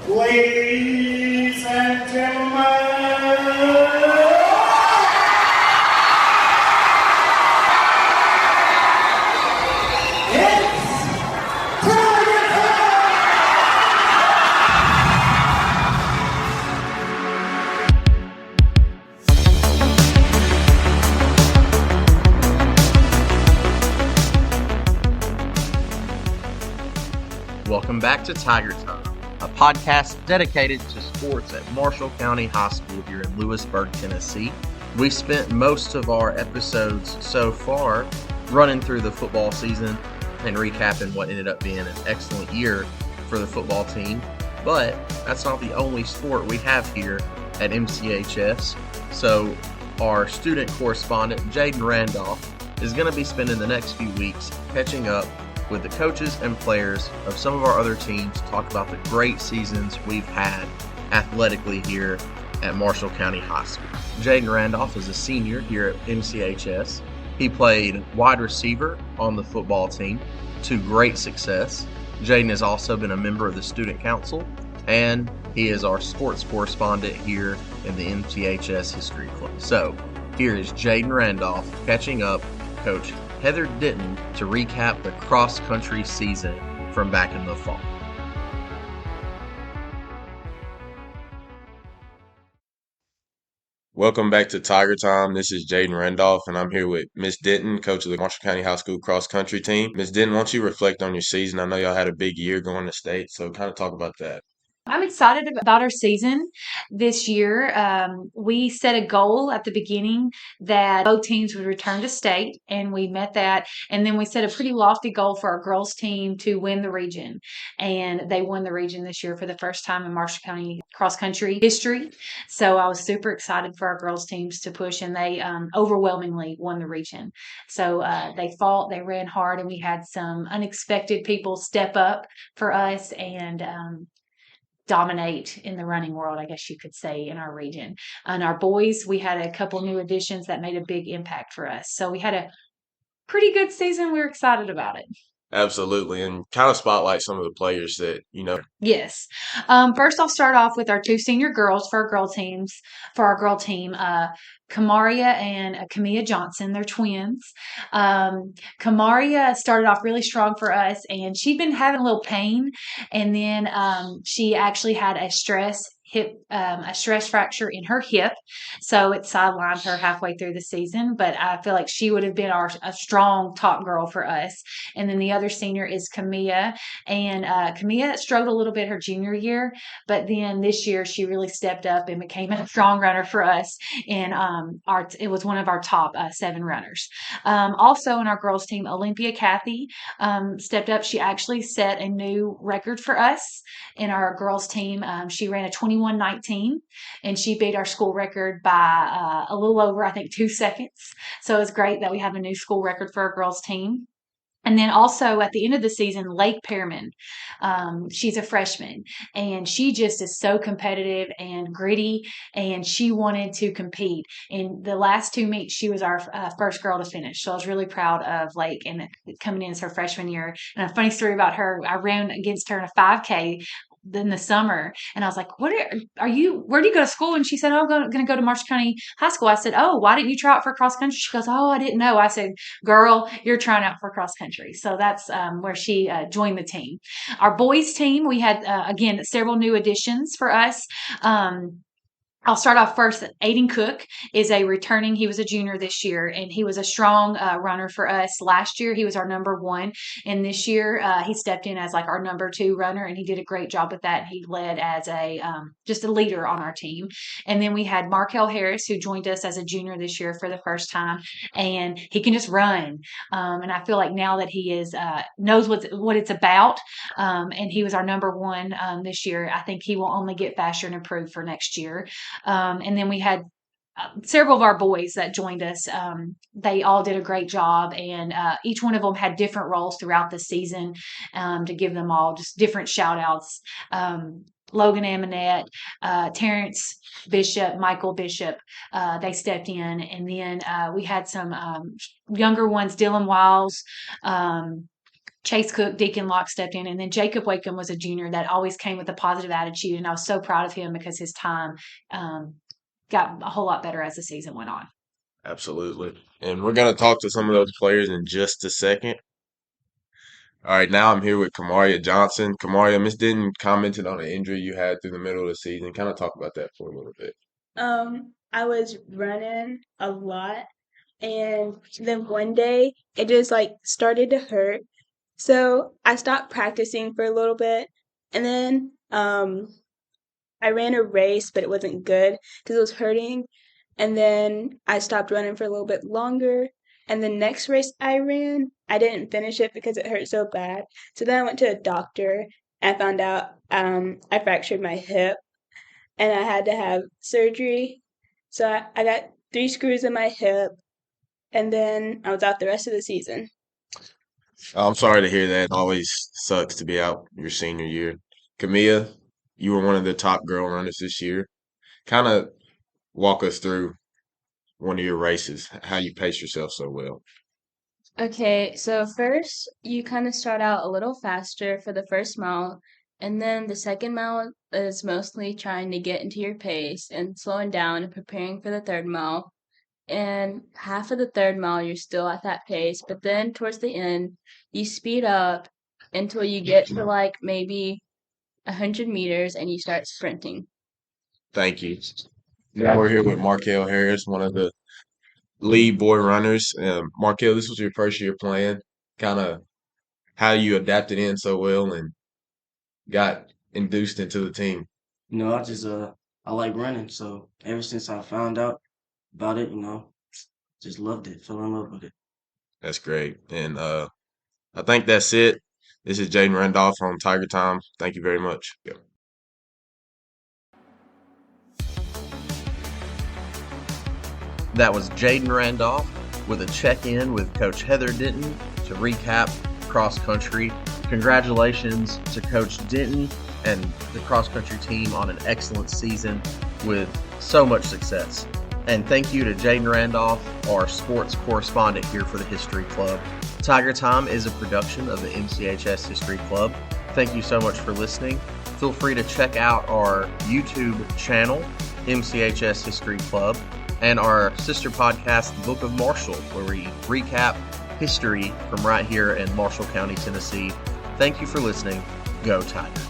Ladies and gentlemen, Welcome back to Tiger Time, a podcast dedicated to sports at Marshall County High School here in Lewisburg, Tennessee. We spent most of our episodes so far running through the football season and recapping what ended up being an excellent year for the football team. But that's not the only sport we have here at MCHS. So our student correspondent, Jayden Randolph, is going to be spending the next few weeks catching up with the coaches and players of some of our other teams, talk about the great seasons we've had athletically here at Marshall County High School. Jayden Randolph is a senior here at MCHS. He played wide receiver on the football team to great success. Jayden has also been a member of the student council, and he is our sports correspondent here in the MCHS History Club. So here is Jayden Randolph catching up Coach Heather Denton to recap the cross country season from back in the fall. Welcome back to Tiger Time. This is Jayden Randolph, and I'm here with Miss Denton, coach of the Marshall County High School Cross Country Team. Miss Denton, why don't you reflect on your season? I know y'all had a big year going to state, so kind of talk about that. I'm excited about our season this year. We set a goal at the beginning that both teams would return to state, and we met that. And then we set a pretty lofty goal for our girls team to win the region. And they won the region this year for the first time in Marshall County cross country history. So I was super excited for our girls teams to push, and they overwhelmingly won the region. So they fought, they ran hard, and we had some unexpected people step up for us and dominate in the running world, I guess you could say, in our region. And our boys, we had a couple new additions that made a big impact for us. So we had a pretty good season. We were excited about it. Absolutely, and kind of spotlight some of the players that, Yes. First, I'll start off with our two senior girls for our girl teams. For our girl team, Kamaria and Kamea Johnson, they're twins. Kamaria started off really strong for us, and she'd been having a little pain, and then she actually had a stress fracture in her hip, so it sidelined her halfway through the season. But I feel like she would have been a strong top girl for us. And then the other senior is Kamea, and Kamea struggled a little bit her junior year, but then this year she really stepped up and became a strong runner for us. And it was one of our top 7 runners. Also in our girls team, Olympia Kathy stepped up. She actually set a new record for us in our girls team. She ran a 21:19, and she beat our school record by a little over, I think, 2 seconds. So it's great that we have a new school record for our girls team. And then also at the end of the season, Lake Pearman, she's a freshman, and she just is so competitive and gritty, and she wanted to compete. In the last 2 meets, she was our first girl to finish. So I was really proud of Lake and coming in as her freshman year. And a funny story about her, I ran against her in a 5K in the summer, and I was like, where do you go to school? And she said, oh, I'm going to go to Marshall County High School. I said, oh, why didn't you try out for cross country? She goes, oh, I didn't know. I said, girl, you're trying out for cross country. So that's where she joined the team. Our boys team, we had again several new additions for us. I'll start off first. Aiden Cook is he was a junior this year, and he was a strong runner for us. Last year, he was our number 1, and this year he stepped in as like our number 2 runner, and he did a great job with that. He led as just a leader on our team. And then we had Markel Harris, who joined us as a junior this year for the first time, and he can just run. And I feel like now that he knows what it's about, and he was our number 1 this year, I think he will only get faster and improve for next year. And then we had several of our boys that joined us. They all did a great job, and each one of them had different roles throughout the season, to give them all just different shout outs. Logan Amonette, Terrence Bishop, Michael Bishop, they stepped in. And then we had some younger ones, Dylan Wiles, Chase Cook, Deacon Locke stepped in, and then Jacob Wakeham was a junior that always came with a positive attitude, and I was so proud of him because his time got a whole lot better as the season went on. Absolutely. And we're going to talk to some of those players in just a second. All right, now I'm here with Kamaria Johnson. Kamaria, Miss Denton commented on an injury you had through the middle of the season. Kind of talk about that for a little bit. I was running a lot, and then one day it just started to hurt. So I stopped practicing for a little bit, and then I ran a race, but it wasn't good because it was hurting. And then I stopped running for a little bit longer. And the next race I ran, I didn't finish it because it hurt so bad. So then I went to a doctor and found out I fractured my hip and I had to have surgery. So I got 3 screws in my hip, and then I was out the rest of the season. I'm sorry to hear that. It always sucks to be out your senior year. Kamea, you were one of the top girl runners this year. Kind of walk us through one of your races, how you pace yourself so well. Okay, so first you kind of start out a little faster for the first mile, and then the second mile is mostly trying to get into your pace and slowing down and preparing for the third mile. And half of the third mile, you're still at that pace, but then towards the end, you speed up until you get to maybe 100 meters and you start sprinting. Thank you. Now we're here with Markel Harris, one of the lead boy runners. Markel, this was your first year playing. Kind of how you adapted in so well and got induced into the team. I just I like running, so ever since I found out about it, just loved it, fell in love with it. That's great. And I think that's it. This is Jayden Randolph on Tiger Time. Thank you very much. Yeah. That was Jayden Randolph with a check-in with Coach Heather Denton to recap cross country. Congratulations to Coach Denton and the cross country team on an excellent season with so much success. And thank you to Jayden Randolph, our sports correspondent here for the History Club. Tiger Time is a production of the MCHS History Club. Thank you so much for listening. Feel free to check out our YouTube channel, MCHS History Club, and our sister podcast, The Book of Marshall, where we recap history from right here in Marshall County, Tennessee. Thank you for listening. Go Tiger.